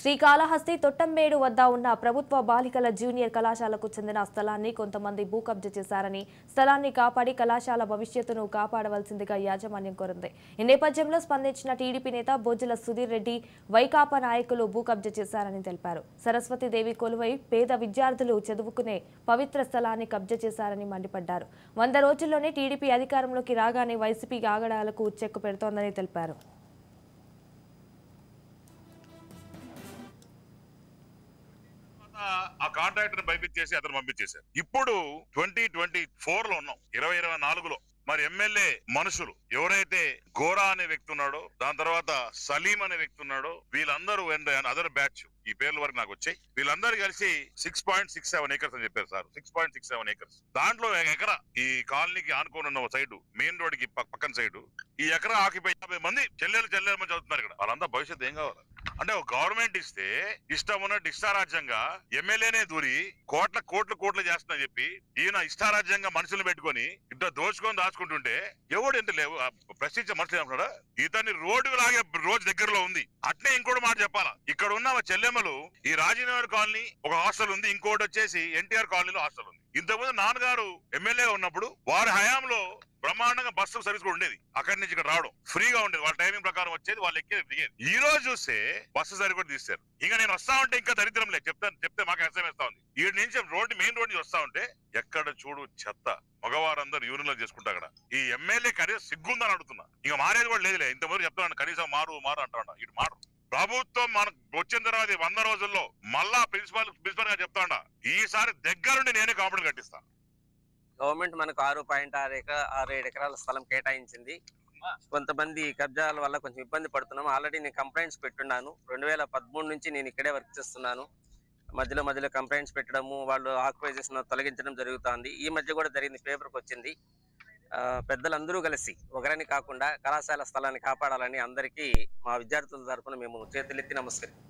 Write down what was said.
శ్రీకాళహస్తి తొట్టంబేడు వద్ద ఉన్న ప్రభుత్వ బాలికల జూనియర్ కళాశాలకు చెందిన స్థలాన్ని కొంతమంది భూ కబ్జా చేశారని, స్థలాన్ని కాపాడి కళాశాల భవిష్యత్తును కాపాడవలసిందిగా యాజమాన్యం కోరింది. ఈ నేపథ్యంలో స్పందించిన టీడీపీ నేత బొజ్జల సుధీర్ రెడ్డి వైకాపా నాయకులు భూ కబ్జా చేశారని తెలిపారు. సరస్వతీదేవి కొలువై పేద విద్యార్థులు చదువుకునే పవిత్ర స్థలాన్ని కబ్జా చేశారని మండిపడ్డారు. 100 రోజుల్లోనే టీడీపీ అధికారంలోకి రాగానే వైసీపీ ఆగడాలకు చెక్కు పెడుతోందని తెలిపారు. ఆ కాంట్రాక్టర్ పంపించేసి అతను పంపించేశారు. ఇప్పుడు 2024 లో ఉన్నాం, 2024లో మరి ఎమ్మెల్యే మనుషులు ఎవరైతే గోరా అనే వ్యక్తి ఉన్నాడో, దాని తర్వాత సలీం అనే వ్యక్తి ఉన్నాడో, వీళ్ళందరూ అదర్ బ్యాచ్, ఈ పేర్ల వరకు నాకు వచ్చాయి. వీళ్ళందరూ కలిసి 6.67 acres అని చెప్పారు సార్. 6.67 acres, దాంట్లో ఎకరా ఈ కాలనీకి ఆనుకోని ఉన్న సైడ్, మెయిన్ రోడ్ కి పక్కన సైడ్ ఈ ఎకరా ఆక్యుపై 50 మంది చెల్లెలు మంది చదువుతున్నారు ఇక్కడ. వాళ్ళంతా భవిష్యత్తు ఏం కావాలి అంటే, ఒక గవర్నమెంట్ ఇస్తే ఇష్టం ఉన్నట్టు ఇష్టారాజ్యంగా ఎమ్మెల్యేనే దూరి కోట్లు చేస్తుందని చెప్పి ఈయన ఇష్టారాజ్యంగా మనుషులు పెట్టుకొని ఇంత దోచుకొని దాచుకుంటుంటే ఎవడు ఎంత లేవు ప్రశ్నించే మనుషులు ఏమంటాడా? ఇతన్ని రోడ్డు లాగే రోజు దగ్గరలో ఉంది. అట్నే ఇంకోటి మాట చెప్పాలా, ఇక్కడ ఉన్న చెల్లెమ్మలు ఈ రాజీనగర్ కాలనీ ఒక హాస్టల్ ఉంది, ఇంకోటి వచ్చేసి ఎన్టీఆర్ కాలనీలో హాస్టల్ ఉంది. ఇంతకుముందు నాన్నగారు ఎమ్మెల్యే ఉన్నప్పుడు వారి హయాంలో బ్రహ్మాండంగా బస్సు సర్వీస్ కూడా ఉండేది. అక్కడి నుంచి ఇక్కడ రావడం ఫ్రీగా ఉండేది, వాళ్ళ టైమింగ్ ప్రకారం వచ్చేది, వాళ్ళు ఎక్కేది దిగేది. ఈ రోజు చూస్తే బస్సు సర్వీస్ కూడా తీస్తారు. ఇంకా నేను వస్తా ఉంటే ఇంకా దరిద్రం లేదు చెప్తే మాకు ఎస్ఎం వేస్తా ఉంది. ఈ నుంచి మెయిన్ రోడ్ నుంచి వస్తా ఉంటే ఎక్కడ చూడు చెత్త, మగవారందరూ యూరిన్లో చేసుకుంటా అక్కడ. ఈ ఎమ్మెల్యే కనీసం సిగ్గుందని అడుగుతున్నా. ఇంకా మారేది కూడా లేదులే, ఇంతవరకు చెప్తాను కనీసం మారు అంటా. ఇటు మారు ప్రభుత్వం మనకు వచ్చిన తర్వాత 100 రోజుల్లో మళ్ళా ప్రిన్సిపల్ గా చెప్తాడా, ఈసారి దగ్గరుండి నేనే కాంపౌండ్ కట్టిస్తాను. గవర్నమెంట్ మనకు 6.6 ఎకరాల స్థలం కేటాయించింది. కొంతమంది కబ్జాల వల్ల కొంచెం ఇబ్బంది పడుతున్నాము. ఆల్రెడీ నేను కంప్లైంట్స్ పెట్టున్నాను. 2013 నుంచి నేను ఇక్కడే వర్క్ చేస్తున్నాను. మధ్యలో కంప్లైంట్స్ పెట్టడము, వాళ్ళు ఆక్యుపై చేసిన తొలగించడం జరుగుతుంది. ఈ మధ్య కూడా జరిగింది, పేపర్కి వచ్చింది. పెద్దలందరూ కలిసి ఒకరిని కాకుండా కళాశాల స్థలాన్ని కాపాడాలని అందరికీ మా విద్యార్థుల తరఫున మేము చేతులెత్తి నమస్కరిస్తాం.